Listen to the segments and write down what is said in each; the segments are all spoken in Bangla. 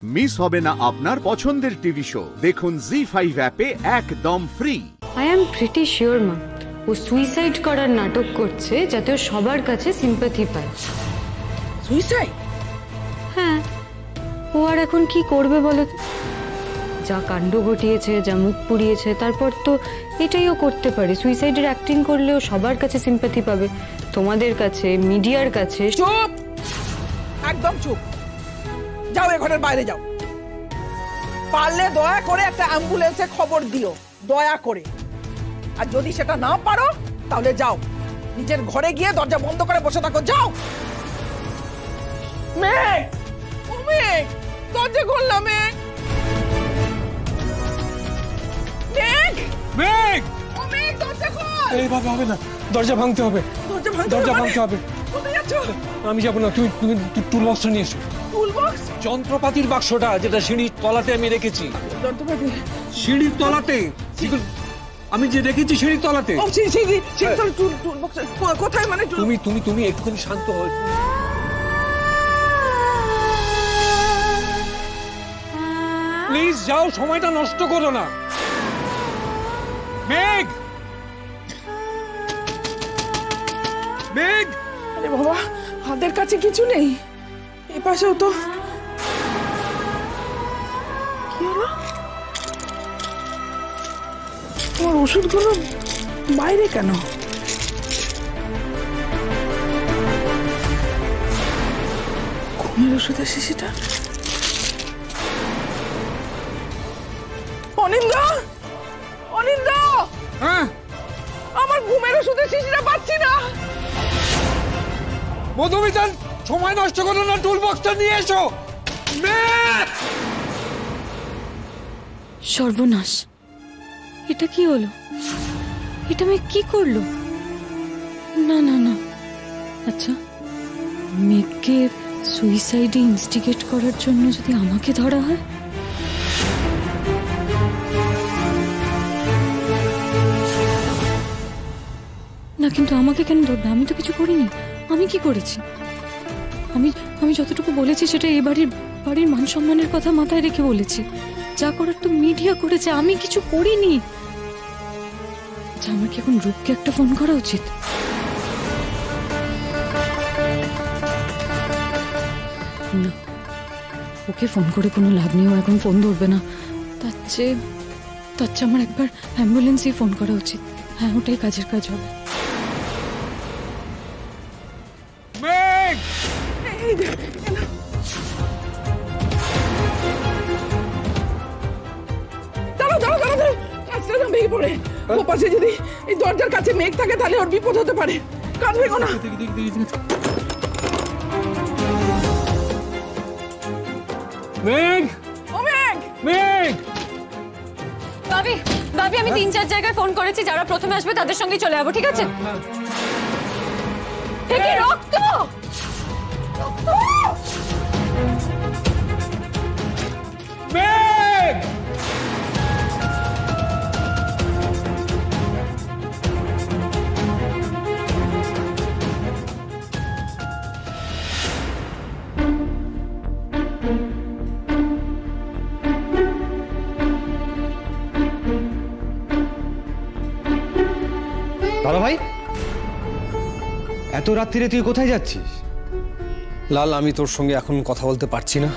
মিস হবে না আপনার পছন্দের টিভি শো। দেখুন জি5 অ্যাপে একদম free. I am pretty sure মা, ও সুইসাইড করার নাটক করছে যাতে ও সবার কাছে সিম্প্যাথি পায়। সুইসাইড? হ্যাঁ, ও আর এখন কি করবে বলো? যা কাণ্ড ঘটিয়েছে, যা মুখ পুড়িয়েছে, তারপর তো এটাই ও করতে পারে। সুইসাইডের অ্যাক্টিং করলেও সবার কাছে সিম্প্যাথি পাবে, তোমাদের কাছে, মিডিয়ার কাছে। চুপ, একদম চুপ। যাও, এ ঘরের বাইরে যাও। পারলে দয়া করে একটা অ্যাম্বুলেন্সে খবর দিও, দয়া করে। আর যদি সেটা না পারো তাহলে যাও, নিজের ঘরে গিয়ে দরজা বন্ধ করে বসে থাকো। যাও। মেঘ, ও মেঘ, দরজা খুললাম। মেঘ, মেঘ, মেঘ, ও মেঘ, দরজা খোল। এইভাবে হবে না, দরজা ভাঙতে হবে। দরজা ভাঙতে হবে। কোথায় যাচ্ছ? আমি যাবো না, তুমি টুল বক্সটা নিয়ে এসো। Tool box? যন্ত্রপাতির বাক্সটা, যেটা সিঁড়ির তলাতে আমি রেখেছি। যন্ত্রপাতি? সিঁড়ির তলাতে আমি যে রেখেছি, সিঁড়ির তলাতে। টুল বক্স কোথায়? মানে তুমি একটুখানি শান্ত হও। প্লিজ যাও, সময়টা নষ্ট করো না। মেঘ, মেঘ, আরে বাবা, হাতের কাছে কিছু নেই। এই পাশেও তো কি হলো? তোমার ওষুধগুলো বাইরে কেন? ঘুমের ওষুধের শিশিটা। অনিন্দা, অনিন্দা, হ্যাঁ, আমার ঘুমের ওষুধের শিশিটা পাচ্ছি না। মধুমিতান, সময় নষ্ট করো না, টুল বক্সটা নিয়ে এসো। সর্বনাশ, এটা কি হলো? এটা মেঘ কি করলো? না না না, আচ্ছা, মেঘকে সুইসাইডে ইনস্টিগেট করার জন্য যদি আমাকে ধরা হয়? না, কিন্তু আমাকে কেন ধরবে? আমি তো কিছু করিনি। আমি কি করেছি? আমি যতটুকু বলেছি সেটা এই বাড়ির মান সম্মানের কথা মাথায় রেখে বলেছি। যা করার তো মিডিয়া করেছে, আমি কিছু করিনি। আচ্ছা, আমার কি এখন রূপকে একটা ফোন করা উচিত? না, ওকে ফোন করে কোনো লাভ নেই, ও এখন ফোন ধরবে না। তার চেয়ে আমার একবার অ্যাম্বুলেন্সেই ফোন করা উচিত। হ্যাঁ, ওটাই কাজের কাজ হবে। মেঘ, ভেঙে পড়ে ও পাশে যদি এই দরজার কাছে মেঘ থাকে তাহলে ওর বিপদ হতে পারে। কাজ ভেঙো না। মেঘ, ও মেঘ, মেঘ। ভাবি, আমি 3-4 জায়গায় ফোন করেছি, যারা প্রথমে আসবে তাদের সঙ্গে চলে যাবো, ঠিক আছে? রক্ত, মেঘ, দাদা ভাই, এত রাত্রিরে তুই কোথায় যাচ্ছিস? লাল, আমি তোর সঙ্গে এখন কথা বলতে পারছি না।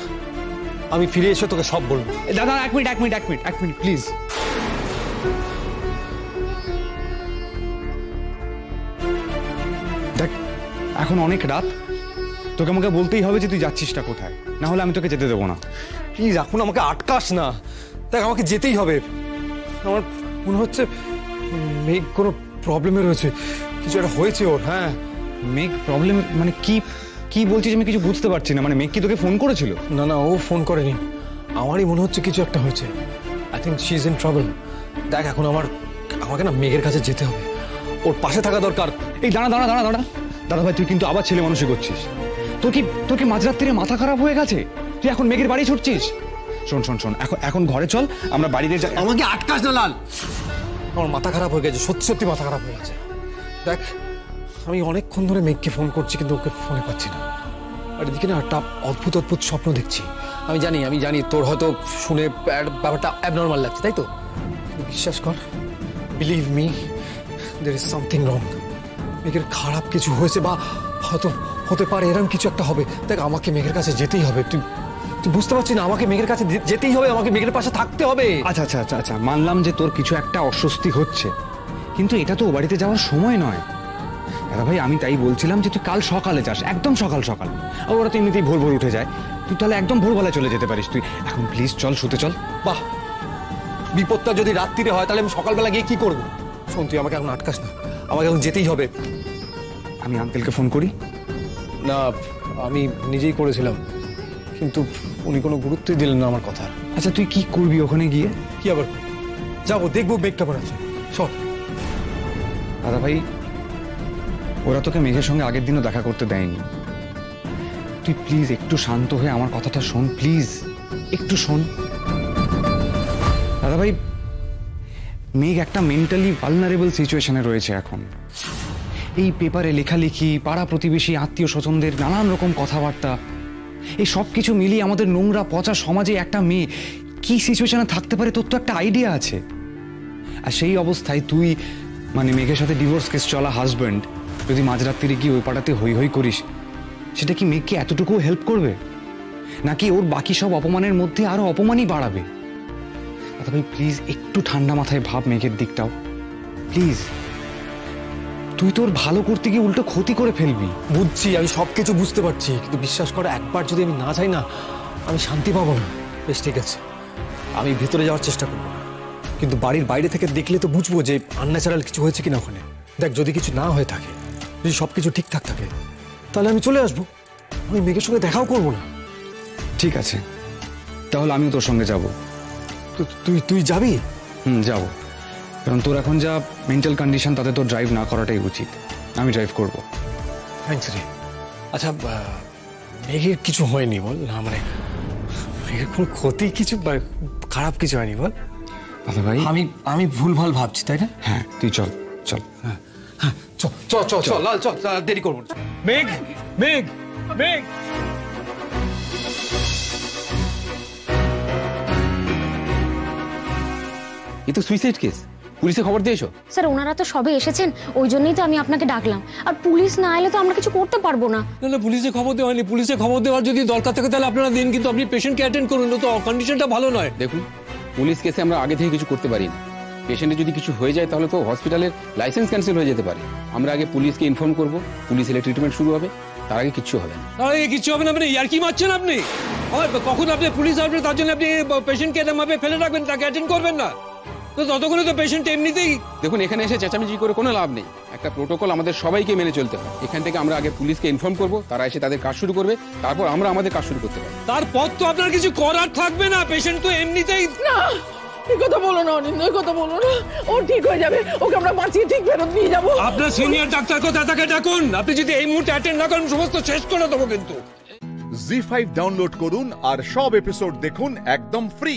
আমি ফিরে এসে তোকে সব বলবো। দাদা, এক মিনিট প্লিজ। দেখ, এখন অনেক রাত, তোকে আমাকে বলতেই হবে যে তুই যাচ্ছিসটা কোথায়, না হলে আমি তোকে যেতে দেবো না। প্লিজ, এখন আমাকে আটকাস না। দেখ, আমাকে যেতেই হবে। আমার মনে হচ্ছে মেঘ কোনো প্রবলেমে রয়েছে, কিছু একটা হয়েছে ওর। হ্যাঁ। মেঘ প্রবলেম মানে কি বলছিস? আমি কিছু বুঝতে পারছি না। মানে মেঘ কি তোকে ফোন করেছিল? না, ও ফোন করেনি। আমারই মনে হচ্ছে কিছু একটা হয়েছে। I think she is in trouble. দেখ, এখন আমাকে না মেঘের কাছে যেতে হবে, ওর পাশে থাকা দরকার। এই দাঁড়া দাদা ভাই, তুই কিন্তু আবার ছেলে মানুষই করছিস। তোর কি মাঝরাত্রিরে মাথা খারাপ হয়ে গেছে? তুই এখন মেঘের বাড়ি ছুটছিস? শোন, এখন ঘরে চল, আমরা বাড়িতে যাই। আমাকে আটকাস না লাল, আমার মাথা খারাপ হয়ে গেছে, সত্যি মাথা খারাপ হয়ে গেছে। দেখ, আমি অনেকক্ষণ ধরে মেঘকে ফোন করছি, কিন্তু ওকে ফোনে পাচ্ছি না। আর এদিকে না একটা অদ্ভুত স্বপ্ন দেখছি। আমি জানি তোর হয়তো শুনে ব্যাপারটা অ্যাবনর্মাল লাগছে, তাই তো? বিশ্বাস কর, believe me, there is something wrong. মেঘের খারাপ কিছু হয়েছে বা হয়তো হতে পারে এরকম কিছু একটা হবে। দেখ, আমাকে মেঘের কাছে যেতেই হবে। তুই বুঝতে পারছিস না? আমাকে মেঘের কাছে যেতেই হবে, আমাকে মেঘের পাশে থাকতে হবে। আচ্ছা আচ্ছা আচ্ছা আচ্ছা, মানলাম যে তোর কিছু একটা অস্বস্তি হচ্ছে, কিন্তু এটা তো ও বাড়িতে যাওয়ার সময় নয়। দাদা ভাই, আমি তাই বলছিলাম যে তুই কাল সকালে যাস, একদম সকাল সকাল। আর ওরা তো এমনিতেই ভোর ভোর উঠে যায়, তুই তাহলে একদম ভোরবেলা চলে যেতে পারিস। তুই এখন প্লিজ চল, শুতে চল। বাহ, বিপদটা যদি রাত্রিরে হয় তাহলে আমি সকালবেলা গিয়ে কি করবো? শোন, তুই আমাকে এখন আটকাস না, আমাকে এখন যেতেই হবে। আমি আঙ্কেলকে ফোন করি? না, আমি নিজেই করেছিলাম, কিন্তু উনি কোনো গুরুত্বই দিলেন না আমার কথা। আচ্ছা, তুই কি করবি ওখানে গিয়ে? কি আবার যাবো, দেখবো মেঘ কেমন আছে। সব দাদা ভাই, ওরা তোকে মেঘের সঙ্গে আগের দিনও দেখা করতে দেয়নি। তুই প্লিজ একটু শান্ত হয়ে আমার কথাটা শোন, প্লিজ একটু শোন। দাদা ভাই, মেঘ একটা মেন্টালি ভালনারেবল সিচুয়েশনে রয়েছে এখন। এই পেপারে লেখালেখি, পাড়া প্রতিবেশী, আত্মীয় স্বজনদের নানান রকম কথাবার্তা, এই সব কিছু মিলিয়ে আমাদের নোংরা পচা সমাজে একটা মেয়ে কি সিচুয়েশনে থাকতে পারে তোর তো একটা আইডিয়া আছে। আর সেই অবস্থায় তুই, মানে মেঘের সাথে ডিভোর্স কেস চলা হাজব্যান্ড, যদি মাঝরাত্রিরে গিয়ে ওই পাড়াতে হই হই করিস, সেটা কি মেঘকে এতটুকুও হেল্প করবে? নাকি ওর বাকি সব অপমানের মধ্যে আরো অপমানই বাড়াবে? দাদা ভাই, প্লিজ একটু ঠান্ডা মাথায় ভাব মেঘের দিকটাও, প্লিজ। তুই তোর ভালো করতে গিয়ে উল্টো ক্ষতি করে ফেলবি। বুঝছি, আমি সবকিছু বুঝতে পারছি, কিন্তু বিশ্বাস করো, একবার যদি আমি না যাই না, আমি শান্তি পাবো না। বেশ, ঠিক আছে, আমি ভেতরে যাওয়ার চেষ্টা করবো না, কিন্তু বাড়ির বাইরে থেকে দেখলে তো বুঝবো যে আনন্যাচারাল কিছু হয়েছে কিনা ওখানে। দেখ, যদি কিছু না হয়ে থাকে, যদি সবকিছু ঠিকঠাক থাকে, তাহলে আমি চলে আসবো, আমি মেঘের সঙ্গে দেখাও করবো না। ঠিক আছে, তাহলে আমিও তোর সঙ্গে যাব। তুই যাবি? যাব, কারণ তোর এখন যা মেন্টাল কন্ডিশন, তাতে তোর ড্রাইভ না করাটাই উচিত। আমি ড্রাইভ করব। থ্যাংকস রে। আচ্ছা, মেঘের কিছু হয়নি বল? না মানে মেঘের কোনো ক্ষতি, কিছু খারাপ কিছু হয়নি বল? দাদা ভাই, আমি ভুলভাল ভাবছি, তাই না? হ্যাঁ, তুই চল চল। হ্যাঁ, চল, দেরি করবো না। মেঘ, মেঘ, মেঘ। এ তো সুইসাইড কেস, পুলিশে খবর দিয়েছো? স্যার, ওনারা তো সবে এসেছেন, ওই জন্যই তো আমি আপনাকে ডাকলাম। আর পুলিশ না এলে তো আমরা কিছু করতে পারবো না। না, পুলিশে খবর দেওয়া হয়নি। পুলিশে খবর দেওয়ার যদি দরকার থাকে তাহলে আপনারা দিন, কিন্তু আপনি পেশেন্টকে অ্যাটেন্ড করুন, তো কন্ডিশনটা ভালো নয়। দেখুন, পুলিশ কেসে আমরা আগে থেকে কিছু করতে পারি না। পেশেন্টের যদি কিছু হয়ে যায় তাহলে তো হসপিটালের লাইসেন্স ক্যান্সেল হয়ে যেতে পারে। আমরা আগে পুলিশকে ইনফর্ম করব, পুলিশ এলে ট্রিটমেন্ট শুরু হবে, তার আগে কিচ্ছু হবে না। তার আগে কিচ্ছু হবে না মানে ইয়ার কি মারছেন আপনি? কখন আপনি পুলিশ আসবে তার জন্য আপনি পেশেন্টকে এরকমভাবে ফেলে রাখবেন, তাকে অ্যাটেন্ড করবেন না? তো ততক্ষণে তো পেশেন্ট এমনিতেই। দেখুন, এখানে এসে চেঁচামেচি করে কোনো লাভ নেই। একটা প্রোটোকল আমাদের সবাইকে মেনে চলতে হয়। এখান থেকে আমরা আগে পুলিশকে ইনফর্ম করব, তারা এসে তাদের কাজ শুরু করবে, তারপর আমরা আমাদের কাজ শুরু করতে পারবো। তারপর তো আপনার কিছু করার থাকবে না, পেশেন্ট তো এমনিতেই। না, এই কথা বলো না অনিন্দ, এই কথা বলো না। ও ঠিক হয়ে যাবে, ওকে আমরা বাঁচিয়ে ঠিক ফেরত নিয়ে যাবো। আপনার সিনিয়র ডাক্তার কথা তাকে ডাকুন। আপনি যদি এই মুহূর্তে অ্যাটেন্ড না করেন, সমস্ত শেষ করে দেবো কিন্তু। জি5 ডাউনলোড করুন আর সব এপিসোড দেখুন একদম ফ্রি।